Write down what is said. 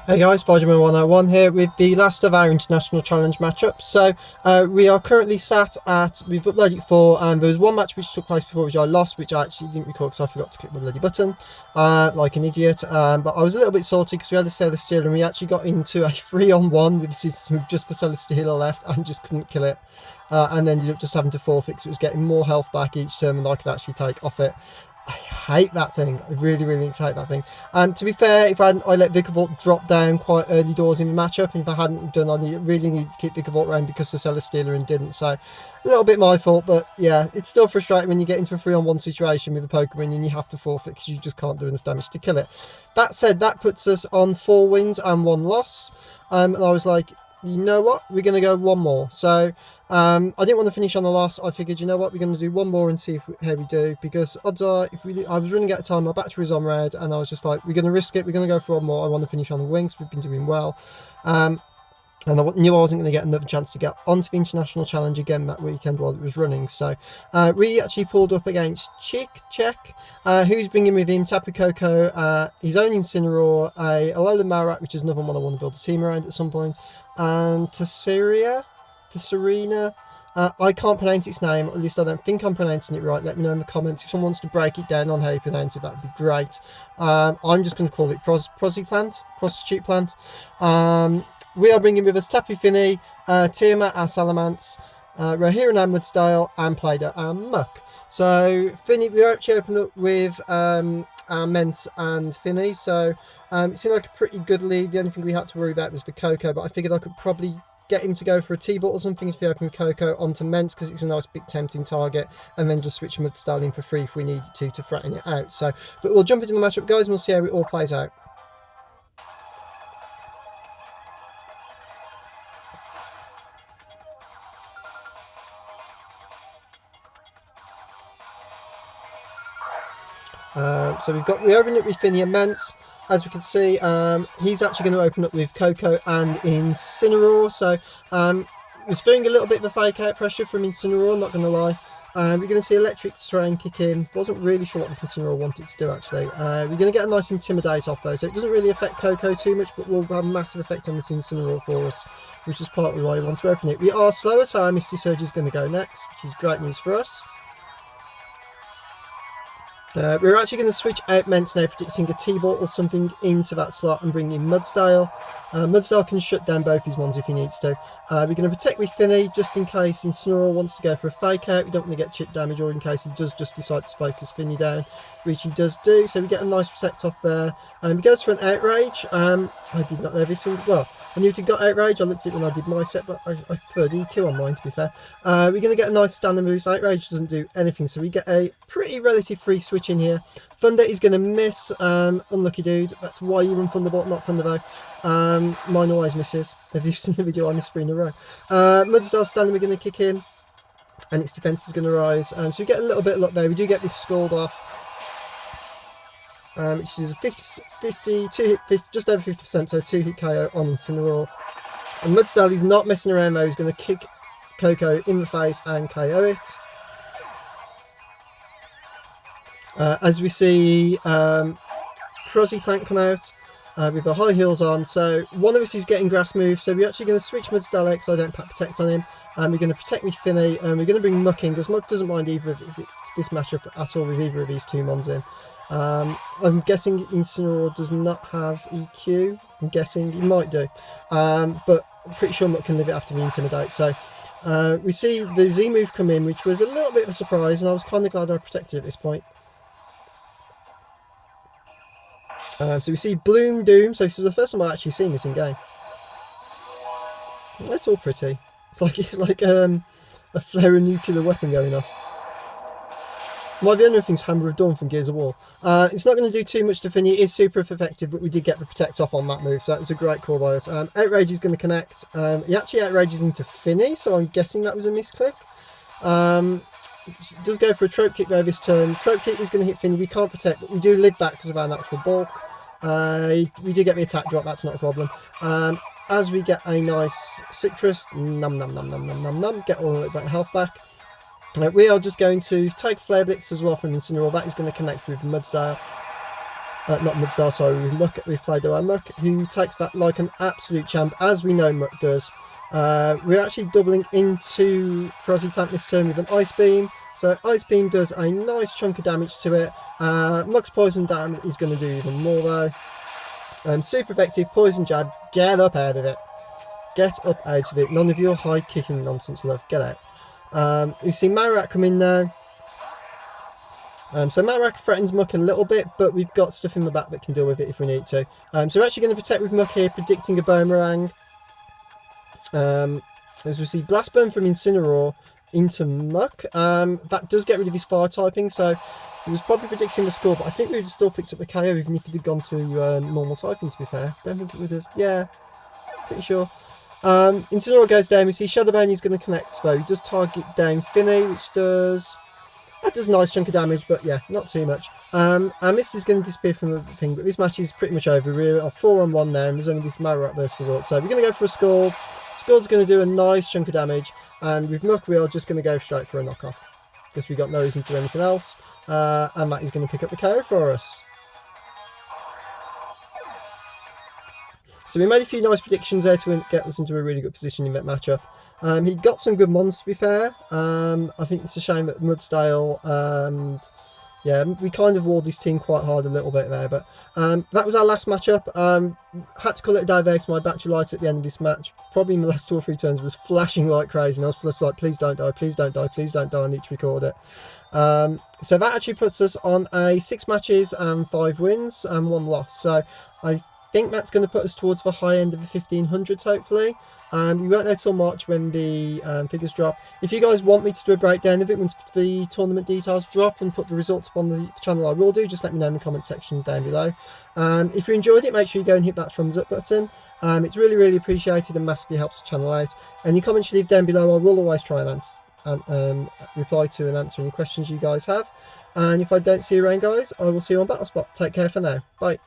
Hey guys, Spiderman101 here with the last of our International Challenge matchups. So we are currently sat at, we've uploaded it for, there was one match which took place before which I lost, which I actually didn't record because I forgot to click the bloody button, like an idiot. But I was a little bit salty because we had a Celesteela and we actually got into a 3-on-1 with the system just for Celesteela left and just couldn't kill it. And ended up just having to forfeit because it was getting more health back each turn than I could actually take off it. I hate that thing. I really hate that thing. To be fair, if I let Vikavolt drop down quite early doors in the matchup, and if I hadn't done, I really needed to keep Vikavolt around because the Celesteela and didn't. So a little bit my fault, but yeah, it's still frustrating when you get into a 3-on-1 situation with a Pokemon and you have to forfeit because you just can't do enough damage to kill it. That said, that puts us on 4 wins and 1 loss. And I was like, you know what, we're going to go one more. So I didn't want to finish on a loss. I figured, you know what, we're going to do one more and see how we do, because odds are, I was running out of time, my battery was on red, and I was just like, we're going to risk it, we're going to go for one more. I want to finish on the wings. We've been doing well, and I knew I wasn't going to get another chance to get onto the International Challenge again that weekend while it was running. So we actually pulled up against Check, who's bringing with him Tapu Koko, his own Incineroar, a Alolan Marowak, which is another one I want to build a team around at some point, and Tesserina. I can't pronounce its name, at least I don't think I'm pronouncing it right. Let me know in the comments if someone wants to break it down on how you pronounce it. That would be great. I'm just going to call it Prostitute Plant. We are bringing with us Tapu Fini, Tiamat, our Salamence, Rohirrim, our Mudsdale, and Play-Doh, our Muck. So Fini, we actually opened up with our Mence and Fini, so it seemed like a pretty good lead. The only thing we had to worry about was the Koko, but I figured I could probably get him to go for a T-Bot or something if we open Koko onto Mence, because it's a nice big tempting target, and then just switch Mudsdale in for free if we needed to threaten it out. So, but we'll jump into the matchup, guys, and we'll see how it all plays out. So we opened up with Fini and Mence. As we can see, he's actually going to open up with Koko and Incineroar. So we're feeling a little bit of a fake out pressure from Incineroar, not going to lie. We're going to see Electric Terrain kick in. Wasn't really sure what this Incineroar wanted to do, actually. We're going to get a nice Intimidate off, though. So it doesn't really affect Koko too much, but will have a massive effect on this Incineroar for us, which is partly why we want to open it. We are slower, so our Misty Surge is going to go next, which is great news for us. We're actually going to switch out Mence now, predicting a T-Bot or something into that slot and bring in Mudsdale. Mudsdale can shut down both his mons if he needs to. We're going to protect with Fini just in case Incineroar wants to go for a fake out. We don't want to get chip damage, or in case he does just decide to focus Fini down, which he does do. So we get a nice protect off there. He goes for an Outrage. I did not know this one. Well, I knew it got Outrage. I looked at it when I did my set, but I preferred EQ on mine, to be fair. We're going to get a nice standing boost. Outrage doesn't do anything, so we get a pretty relative free switch in here. Thunder is going to miss. Unlucky dude. That's why you run Thunderbolt, not Thunderbow. Mine always misses. If you've seen the video, I missed 3 in a row. Mudsdale standing, we're going to kick in, and its defense is going to rise. So we get a little bit of luck there. We do get this Scald off, which is a just over 50%, so 2-hit KO on Incineroar. And Mudsdale is not messing around though. He's going to kick Koko in the face and KO it. As we see Plant come out with the high heels on, so one of us is getting grass move, so we're actually going to switch Mudsdale out because I don't pack protect on him, and we're going to protect with Fini, and we're going to bring Muck in because Muck doesn't mind either of this matchup at all with either of these 2 mons in. I'm guessing Incineroar does not have EQ. I'm guessing he might do, but I'm pretty sure Muck can live it after the Intimidate. So we see the Z move come in, which was a little bit of a surprise, and I was kind of glad I protected at this point. So we see Bloom Doom. So this is the first time I've actually seen this in game. That's all pretty. It's like a flare nuclear weapon going off. Might be another thing's Hammer of Dawn from Gears of War. It's not going to do too much to Fini. It is super effective, but we did get the protect off on that move, so that was a great call by us. Outrage is going to connect. He actually outrages into Fini, so I'm guessing that was a misclick. Does go for a Trope Kick though this turn. Trope Kick is going to hit Fini. We can't protect, but we do live back because of our natural bulk. We do get the attack drop, that's not a problem. As we get a nice Citrus, num, get all of that health back. We are just going to take Flare Blitz as well from Incineroar. That is going to connect with Mudsdale. not Mudsdale, sorry, with Muck. We've played our Muck, who takes that like an absolute champ, as we know Muck does. We're actually doubling into Crozzy Plant this turn with an Ice Beam. So Ice Beam does a nice chunk of damage to it. Muck's Poison damage is going to do even more though. Super effective Poison Jab. Get up out of it. Get up out of it. None of your high kicking nonsense, love. Get out. We've seen Marowak come in now. So Marowak threatens Muck a little bit, but we've got stuff in the back that can deal with it if we need to. So we're actually going to protect with Muck here, predicting a Boomerang. As we see Blast Burn from Incineroar into Muck. That does get rid of his fire typing, so he was probably predicting the score, but I think we would have still picked up the KO even if it had gone to normal typing, to be fair. Don't think it would have. Yeah, pretty sure. Incineroar goes down. We see Shadow Bone is going to connect, though. He does target down Finny, which does... That does a nice chunk of damage, but yeah, not too much. And Misty's going to disappear from the thing, but this match is pretty much over. We're 4-on-1 now, and there's only this Marowak burst for Wilt. So we're going to go for a Scald. Scald's going to do a nice chunk of damage, and with Muck, we are just going to go straight for a knockoff, because we've got no reason to do anything else. And Matt is going to pick up the KO for us. So we made a few nice predictions there to get us into a really good position in that matchup. He got some good mons, to be fair. I think it's a shame that Mudsdale and yeah, we kind of walled his team quite hard a little bit there, but that was our last matchup. Had to call it a day there because my battery light at the end of this match, probably in the last 2 or 3 turns, was flashing like crazy, and I was just like, please don't die, please don't die, please don't die, I need to record it. So that actually puts us on a 6 matches and 5 wins and 1 loss. So I think that's going to put us towards the high end of the 1500s, hopefully. We won't know till March when the figures drop. If you guys want me to do a breakdown of it once the tournament details drop and put the results up on the channel, I will do. Just let me know in the comment section down below. If you enjoyed it, make sure you go and hit that thumbs up button. It's really, really appreciated and massively helps the channel out. Any comments you leave down below, I will always try and answer and reply to and answer any questions you guys have. And if I don't see you around, guys, I will see you on Battle Spot. Take care for now. Bye.